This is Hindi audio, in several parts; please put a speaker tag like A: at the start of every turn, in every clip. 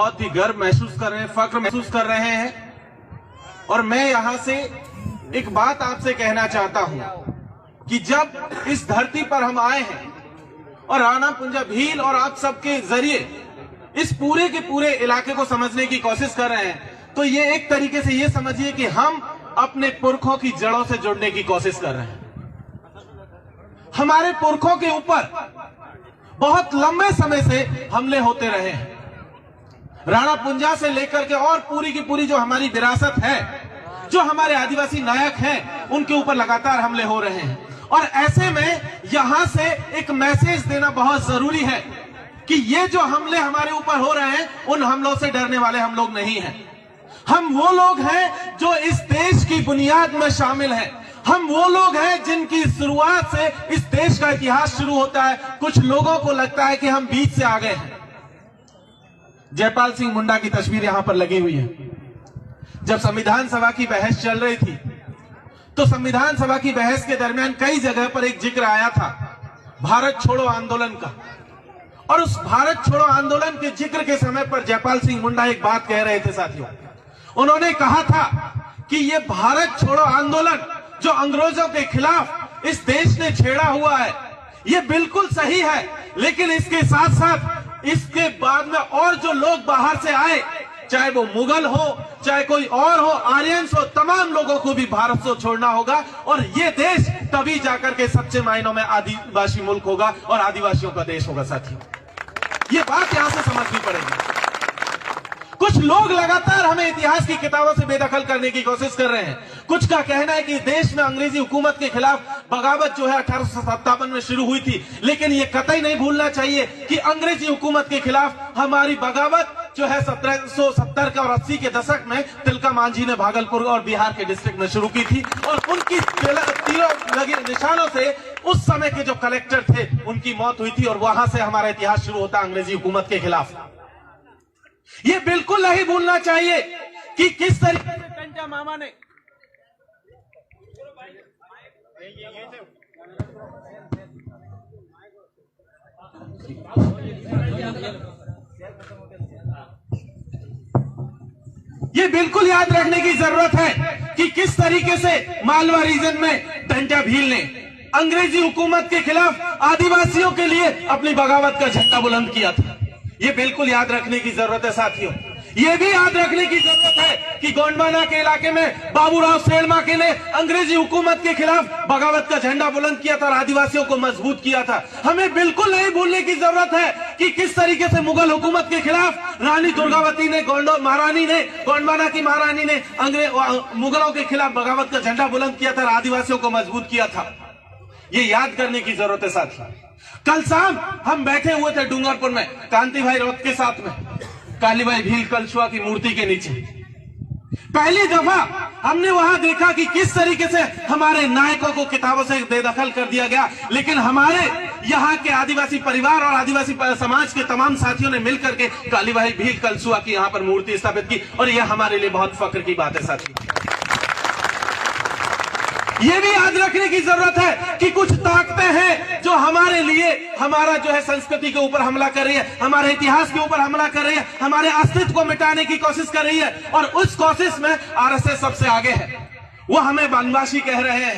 A: बहुत ही गर्व महसूस कर रहे हैं, फख्र महसूस कर रहे हैं। और मैं यहां से एक बात आपसे कहना चाहता हूं कि जब इस धरती पर हम आए हैं और राणा पुंजा भील और आप सबके जरिए इस पूरे के पूरे इलाके को समझने की कोशिश कर रहे हैं, तो ये एक तरीके से ये समझिए कि हम अपने पुरखों की जड़ों से जुड़ने की कोशिश कर रहे हैं। हमारे पुरखों के ऊपर बहुत लंबे समय से हमले होते रहे हैं। राणा पुंजा से लेकर के और पूरी की पूरी जो हमारी विरासत है, जो हमारे आदिवासी नायक हैं, उनके ऊपर लगातार हमले हो रहे हैं। और ऐसे में यहां से एक मैसेज देना बहुत जरूरी है कि ये जो हमले हमारे ऊपर हो रहे हैं, उन हमलों से डरने वाले हम लोग नहीं हैं। हम वो लोग हैं जो इस देश की बुनियाद में शामिल हैं। हम वो लोग हैं जिनकी शुरुआत से इस देश का इतिहास शुरू होता है। कुछ लोगों को लगता है कि हम बीच से आ गए हैं। जयपाल सिंह मुंडा की तस्वीर यहां पर लगी हुई है। जब संविधान सभा की बहस चल रही थी, तो संविधान सभा की बहस के दरमियान कई जगह पर एक जिक्र आया था भारत छोड़ो आंदोलन का। और उस भारत छोड़ो आंदोलन के जिक्र के समय पर जयपाल सिंह मुंडा एक बात कह रहे थे साथियों। उन्होंने कहा था कि ये भारत छोड़ो आंदोलन जो अंग्रेजों के खिलाफ इस देश ने छेड़ा हुआ है, ये बिल्कुल सही है, लेकिन इसके साथ साथ इसके बाद में और जो लोग बाहर से आए, चाहे वो मुगल हो, चाहे कोई और हो, आर्यंस हो, तमाम लोगों को भी भारत से छोड़ना होगा। और ये देश तभी जाकर के सच्चे मायनों में आदिवासी मुल्क होगा और आदिवासियों का देश होगा। साथियों, ये बात यहां से समझनी पड़ेगी। कुछ लोग लगातार हमें इतिहास की किताबों से बेदखल करने की कोशिश कर रहे हैं। कुछ का कहना है कि देश में अंग्रेजी हुकूमत के खिलाफ बगावत जो है 1857 में शुरू हुई थी, लेकिन ये कतई नहीं भूलना चाहिए कि अंग्रेजी हुकूमत के खिलाफ हमारी बगावत जो है 1770 के और 80 के दशक में तिलका मांझी ने भागलपुर और बिहार के डिस्ट्रिक्ट में शुरू की थी। और उनकी तीरों लगे निशानों से उस समय के जो कलेक्टर थे, उनकी मौत हुई थी। और वहां से हमारा इतिहास शुरू होता अंग्रेजी हुकूमत के खिलाफ। ये बिल्कुल नहीं भूलना चाहिए कि किस तरीके से टंटा मामा ने ये बिल्कुल याद रखने की जरूरत है कि किस तरीके से मालवा रीजन में टंटा भील ने अंग्रेजी हुकूमत के खिलाफ आदिवासियों के लिए अपनी बगावत का झंडा बुलंद किया था। ये बिल्कुल याद रखने की जरूरत है साथियों। ये भी याद रखने की जरूरत है कि गोंडवाना के इलाके में बाबूराव सेठमाके ने अंग्रेजी हुकूमत के खिलाफ बगावत का झंडा बुलंद किया था और आदिवासियों को मजबूत किया था। हमें बिल्कुल नहीं भूलने की जरूरत है कि किस तरीके से मुगल हुकूमत के खिलाफ रानी दुर्गावती ने, गोंडवाना की महारानी ने मुगलों के खिलाफ बगावत का झंडा बुलंद किया था और आदिवासियों को मजबूत किया था। ये याद करने की जरूरत है साथियों। कल शाम हम बैठे हुए थे डूंगरपुर में कांति भाई रौत के साथ में, कालीबाई भील कलशुआ की मूर्ति के नीचे। पहली दफा हमने वहां देखा कि किस तरीके से हमारे नायकों को किताबों से बेदखल कर दिया गया, लेकिन हमारे यहाँ के आदिवासी परिवार और आदिवासी समाज के तमाम साथियों ने मिलकर के कालीबाई भील कलशुआ की यहाँ पर मूर्ति स्थापित की। और यह हमारे लिए बहुत फख्र की बात है साथियों। ये भी याद रखने की जरूरत है कि कुछ ताकतें हैं जो हमारे लिए हमारा जो है संस्कृति के ऊपर हमला कर रही है, हमारे इतिहास के ऊपर हमला कर रही है, हमारे अस्तित्व को मिटाने की कोशिश कर रही है। और उस कोशिश में आरएसएस सबसे आगे है। वो हमें वनवासी कह रहे हैं,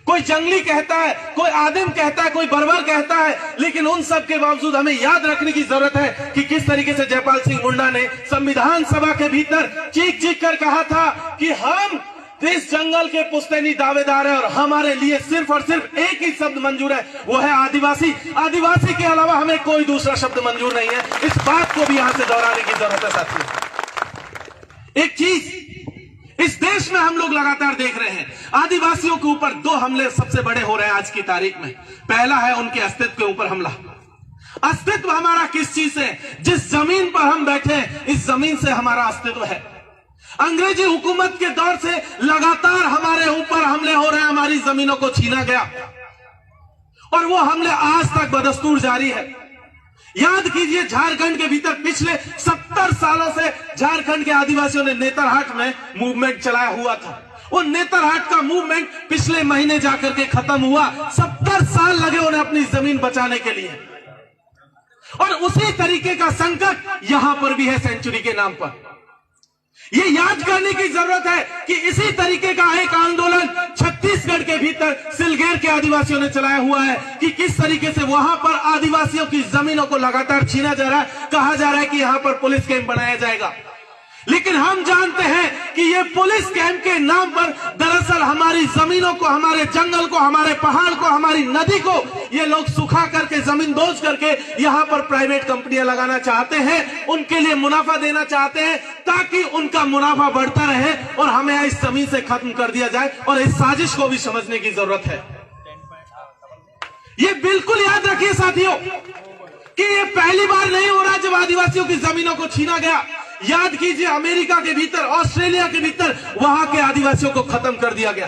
A: कोई जंगली कहता है, कोई आदिम कहता है, कोई बर्बर कहता है, लेकिन उन सब के बावजूद हमें याद रखने की जरूरत है कि किस तरीके से जयपाल सिंह मुंडा ने संविधान सभा के भीतर चीख चीख कर कहा था कि हम इस जंगल के पुश्तैनी दावेदार है और हमारे लिए सिर्फ और सिर्फ एक ही शब्द मंजूर है, वो है आदिवासी। आदिवासी के अलावा हमें कोई दूसरा शब्द मंजूर नहीं है। इस बात को भी यहां से दोहराने की जरूरत है साथियों। एक चीज इस देश में हम लोग लगातार देख रहे हैं, आदिवासियों के ऊपर दो हमले सबसे बड़े हो रहे हैं आज की तारीख में। पहला है उनके अस्तित्व के ऊपर हमला। अस्तित्व हमारा किस चीज से? जिस जमीन पर हम बैठे हैं, इस जमीन से हमारा अस्तित्व है। अंग्रेजी हुकूमत के दौर से लगातार हमारे ऊपर हमले हो रहे हैं, हमारी जमीनों को छीना गया और वो हमले आज तक बदस्तूर जारी है। याद कीजिए, झारखंड के भीतर पिछले 70 सालों से झारखंड के आदिवासियों ने नेतरहाट में मूवमेंट चलाया हुआ था। वो नेतरहाट का मूवमेंट पिछले महीने जाकर के खत्म हुआ। 70 साल लगे उन्हें अपनी जमीन बचाने के लिए। और उसी तरीके का संकट यहां पर भी है सेंचुरी के नाम पर। ये याद करने की जरूरत है कि इसी तरीके का एक आंदोलन छत्तीसगढ़ के भीतर सिलगेर के आदिवासियों ने चलाया हुआ है कि किस तरीके से वहां पर आदिवासियों की जमीनों को लगातार छीना जा रहा है। कहा जा रहा है कि यहां पर पुलिस कैंप बनाया जाएगा, लेकिन हम जानते हैं कि ये पुलिस कैंप के नाम पर दरअसल हमारी जमीनों को, हमारे जंगल को, हमारे पहाड़ को, हमारी नदी को ये लोग सुखा करके, जमीन दोज करके यहां पर प्राइवेट कंपनियां लगाना चाहते हैं, उनके लिए मुनाफा देना चाहते हैं ताकि उनका मुनाफा बढ़ता रहे और हमें इस जमीन से खत्म कर दिया जाए। और इस साजिश को भी समझने की जरूरत है। ये बिल्कुल याद रखिए साथियों कि ये पहली बार नहीं हो रहा जब आदिवासियों की जमीनों को छीना गया। याद कीजिए, अमेरिका के भीतर, ऑस्ट्रेलिया के भीतर वहां के आदिवासियों को खत्म कर दिया गया।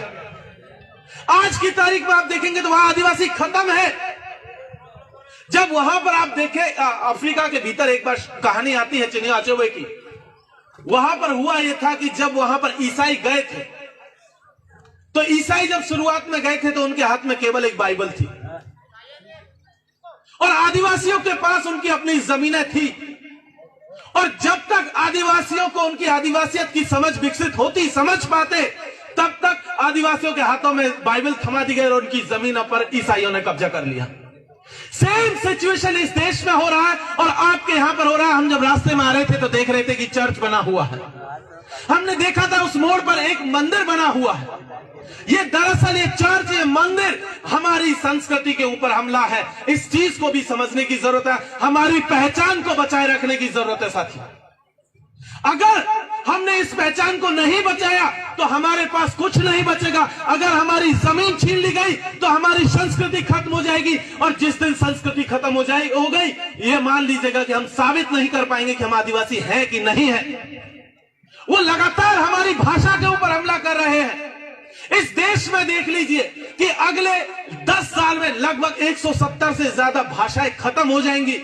A: आज की तारीख में आप देखेंगे तो वहां आदिवासी खत्म है। जब वहां पर आप देखें, अफ्रीका के भीतर एक बार कहानी आती है चिनिया अचोबे की। वहां पर हुआ यह था कि जब वहां पर ईसाई गए थे, तो ईसाई जब शुरुआत में गए थे तो उनके हाथ में केवल एक बाइबल थी और आदिवासियों के पास उनकी अपनी जमीनें थी। और जब तक आदिवासियों को उनकी आदिवासियत की समझ विकसित होती, समझ पाते, तब तक आदिवासियों के हाथों में बाइबल थमा दी गई और उनकी जमीनों पर ईसाइयों ने कब्जा कर लिया। सेम सिचुएशन इस देश में हो रहा है और आपके यहां पर हो रहा है। हम जब रास्ते में आ रहे थे तो देख रहे थे कि चर्च बना हुआ है। हमने देखा था उस मोड़ पर एक मंदिर बना हुआ है। ये दरअसल ये चर्च, ये मंदिर हमारी संस्कृति के ऊपर हमला है। इस चीज को भी समझने की जरूरत है। हमारी पहचान को बचाए रखने की जरूरत है साथियों। अगर हमने इस पहचान को नहीं बचाया तो हमारे पास कुछ नहीं बचेगा। अगर हमारी जमीन छीन ली गई तो हमारी संस्कृति खत्म हो जाएगी और जिस दिन संस्कृति खत्म हो गई, ये मान लीजिएगा कि हम साबित नहीं कर पाएंगे कि हम आदिवासी हैं कि नहीं है। वो लगातार हमारी भाषा के ऊपर हमला कर रहे हैं। इस देश में देख लीजिए कि अगले 10 साल में लगभग 170 से ज्यादा भाषाएं खत्म हो जाएंगी।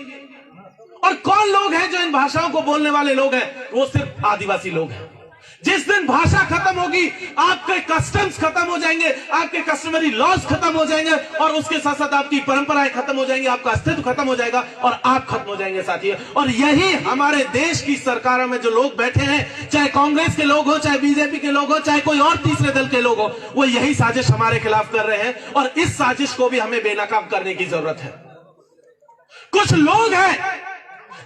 A: और कौन लोग हैं जो इन भाषाओं को बोलने वाले लोग हैं? वो सिर्फ आदिवासी लोग हैं। जिस दिन भाषा खत्म होगी, आपके कस्टम्स खत्म हो जाएंगे, आपके कस्टमरी लॉज खत्म हो जाएंगे और उसके साथ साथ आपकी परंपराएं खत्म हो जाएंगी, आपका अस्तित्व खत्म हो जाएगा और आप खत्म हो जाएंगे साथियों। और यही हमारे देश की सरकारों में जो लोग बैठे हैं, चाहे कांग्रेस के लोग हो, चाहे बीजेपी के लोग हो, चाहे कोई और तीसरे दल के लोग हो, वो यही साजिश हमारे खिलाफ कर रहे हैं और इस साजिश को भी हमें बेनकाब करने की जरूरत है। कुछ लोग हैं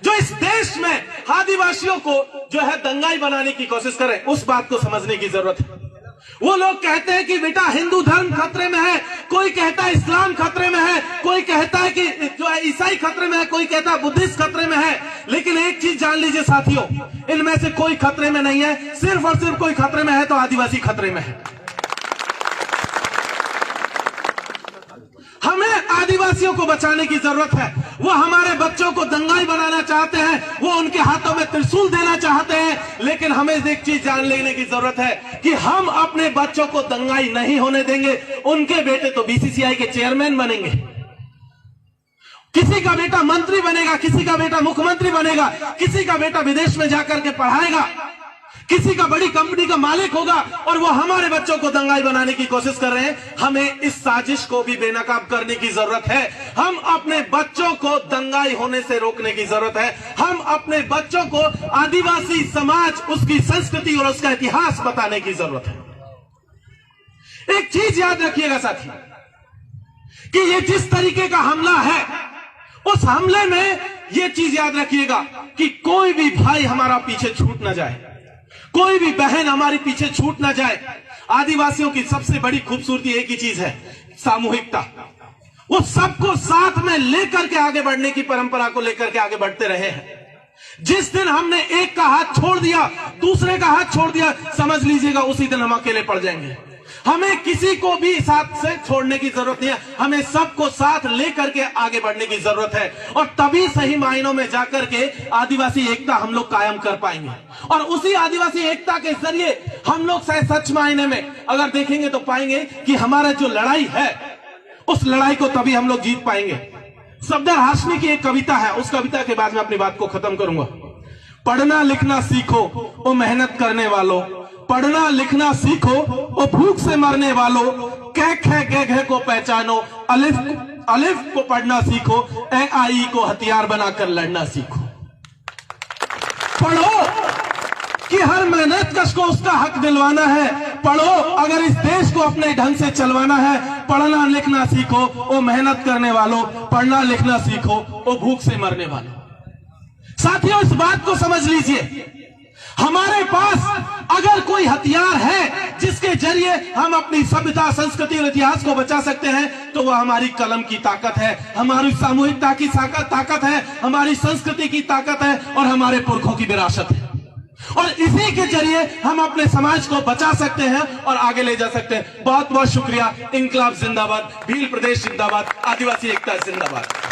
A: जो इस देश में आदिवासियों को जो है दंगाई बनाने की कोशिश करें, उस बात को समझने की जरूरत है। वो लोग कहते हैं कि बेटा हिंदू धर्म खतरे में है, कोई कहता है इस्लाम खतरे में है, कोई कहता है कि जो है ईसाई खतरे में है, कोई कहता है बुद्धिस्ट खतरे में है। लेकिन एक चीज जान लीजिए साथियों, इनमें से कोई खतरे में नहीं है। सिर्फ और सिर्फ कोई खतरे में है तो आदिवासी खतरे में है। हमें आदिवासियों को बचाने की जरूरत है। वो हमारे बच्चों को दंगाई बनाना चाहते हैं, वो उनके हाथों में त्रिशूल देना चाहते हैं, लेकिन हमें एक चीज जान लेने की जरूरत है कि हम अपने बच्चों को दंगाई नहीं होने देंगे। उनके बेटे तो बीसीसीआई के चेयरमैन बनेंगे, किसी का बेटा मंत्री बनेगा, किसी का बेटा मुख्यमंत्री बनेगा, किसी का बेटा विदेश में जाकर के पढ़ाएगा, किसी का बड़ी कंपनी का मालिक होगा और वो हमारे बच्चों को दंगाई बनाने की कोशिश कर रहे हैं। हमें इस साजिश को भी बेनकाब करने की जरूरत है। हम अपने बच्चों को दंगाई होने से रोकने की जरूरत है। हम अपने बच्चों को आदिवासी समाज, उसकी संस्कृति और उसका इतिहास बताने की जरूरत है। एक चीज याद रखिएगा साथियों कि ये जिस तरीके का हमला है, उस हमले में ये चीज याद रखिएगा कि कोई भी भाई हमारा पीछे छूट ना जाए, कोई भी बहन हमारे पीछे छूट ना जाए। आदिवासियों की सबसे बड़ी खूबसूरती एक ही चीज है, सामूहिकता। वो सबको साथ में लेकर के आगे बढ़ने की परंपरा को लेकर के आगे बढ़ते रहे हैं। जिस दिन हमने एक का हाथ छोड़ दिया, दूसरे का हाथ छोड़ दिया, समझ लीजिएगा उसी दिन हम अकेले पड़ जाएंगे। हमें किसी को भी साथ से छोड़ने की जरूरत नहीं है, हमें सबको साथ लेकर के आगे बढ़ने की जरूरत है और तभी सही मायनों में जाकर के आदिवासी एकता हम लोग कायम कर पाएंगे। और उसी आदिवासी एकता के जरिए हम लोग सच मायने में अगर देखेंगे तो पाएंगे कि हमारा जो लड़ाई है, उस लड़ाई को तभी हम लोग जीत पाएंगे। सफदर हाशमी की एक कविता है, उस कविता के बाद में अपनी बात को खत्म करूंगा। पढ़ना लिखना सीखो ओ मेहनत करने वालों, पढ़ना लिखना सीखो, और भूख से मरने वालों, कह ख ग घ को पहचानो, अलिफ को पढ़ना सीखो, ए आई को हथियार बनाकर लड़ना सीखो। पढ़ो कि हर मेहनत कश को उसका हक दिलवाना है। पढ़ो अगर इस देश को अपने ढंग से चलवाना है। पढ़ना लिखना सीखो, ओ मेहनत करने वालों, पढ़ना लिखना सीखो, ओ भूख से मरने वालों। साथियों, इस बात को समझ लीजिए, हमारे पास अगर कोई हथियार है जिसके जरिए हम अपनी सभ्यता, संस्कृति और इतिहास को बचा सकते हैं, तो वह हमारी कलम की ताकत है, हमारी सामूहिकता की ताकत है, हमारी संस्कृति की ताकत है और हमारे पुरखों की विरासत है। और इसी के जरिए हम अपने समाज को बचा सकते हैं और आगे ले जा सकते हैं। बहुत बहुत शुक्रिया। इंकलाब जिंदाबाद, भील प्रदेश जिंदाबाद, आदिवासी एकता जिंदाबाद।